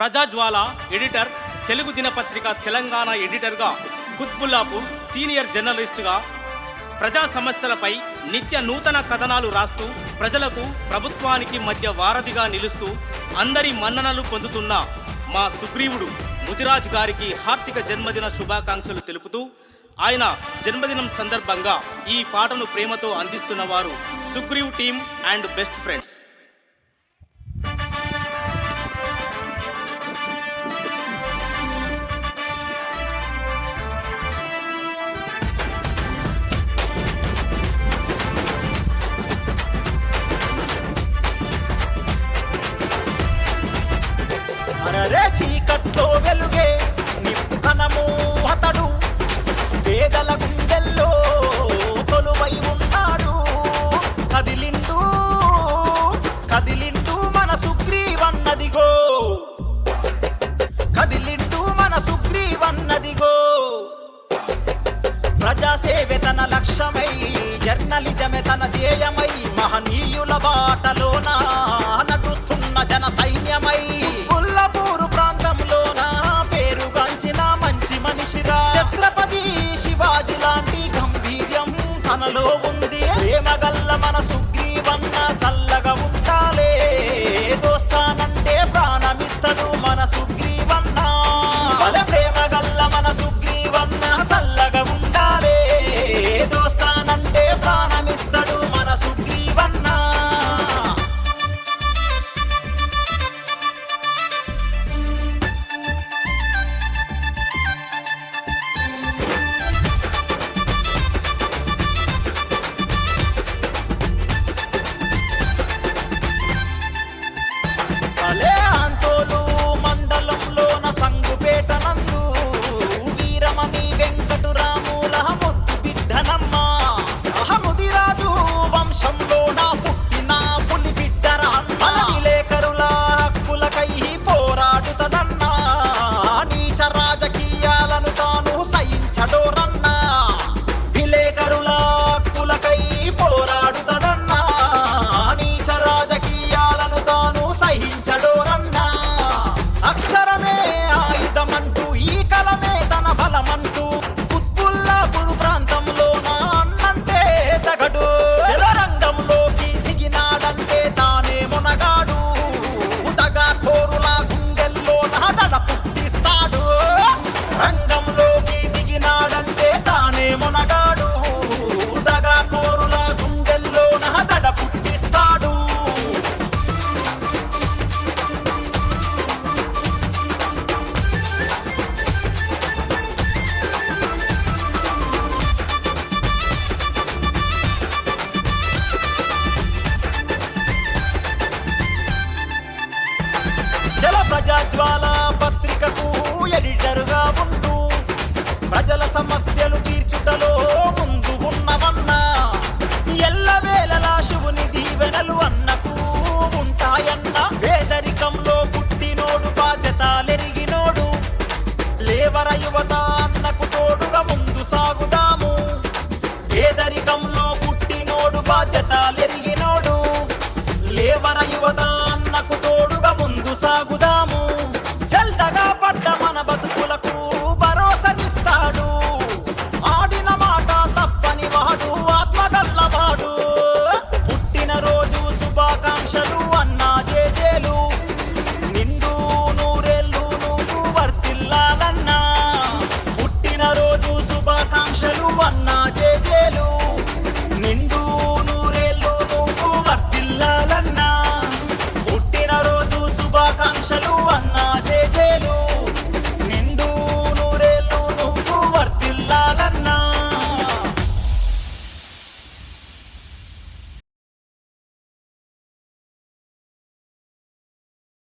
ప్రజాజ్వాల editor, Telugu దినపత్రిక Telangana ఎడిటర్గా, Quthbullapur senior జర్నలిస్టుగా ప్రజా సమస్యలపై నిత్య నూతన కథనాలు రాస్తూ ప్రజలకు ప్రభుత్వానికి మధ్య వారధిగా నిలుస్తూ అందరి మన్ననలు పొందుతున్న మా సుగ్రీవుడు ముదిరాజ్ గారికి హార్దిక జన్మదిన శుభాకాంక్షలు తెలుపుతూ ఆయన జన్మదినం సందర్భంగా ఈ పాటను ప్రేమతో అందిస్తున్న వారు Sugreev team and best friends. చీకట్లో వెలుగే నిప్పు కనము అతడు, పేదల గుండెల్లో కొలువై ఉన్నాడు. కదిలిండు కదిలిండు మన సుగ్రీవన్నదిగో, కదిలిండు మన సుగ్రీవన్నదిగో. ప్రజాసేవే తన లక్ష్యమై, జర్నలిజమే తన ధ్యేయమై, మహనీయుల బాటలోన నడుస్తున్న జన సైన్యమై, కొల్లాపూరు ప్రాంతంలోన పేరుగాంచిన మంచి మనిషిరా. ఛత్రపతి శివాజీ లాంటి గంభీర్యం తనలో ఉంది. ప్రేమగల్ల మన సుగ్రీవన్న సల్లగా ఉండాలే, దోస్తానంటే ప్రాణమిస్తడు మన సుగ్రీవన్న. ప్రేమగల్ల మన సుగ్రీవన్న సల్లగా ఉండాలే, దోస్తానంటే ప్రాణమిస్తడు మన సుగ్రీవన్న. ప్రజాజ్వాల పత్రికకు ఎడిటరుగా ఉంటూ ప్రజల సమస్యలు తీర్చుటలో ముందు ఉన్నవన్నా. ఎల్లవేళలా శివుని దీవెనలు అన్నకు ఉంటాయన్న. పేదరికంలో పుట్టినోడు బాధ్యతలెరిగినోడు, లేవర యువత అన్నకు తోడుగా ముందు సాగుదాము. పేదరికంలో పుట్టినోడు బాధ్యతలెరిగినోడు, లేవర యువత అన్నకు తోడుగా ముందు సాగుదాము.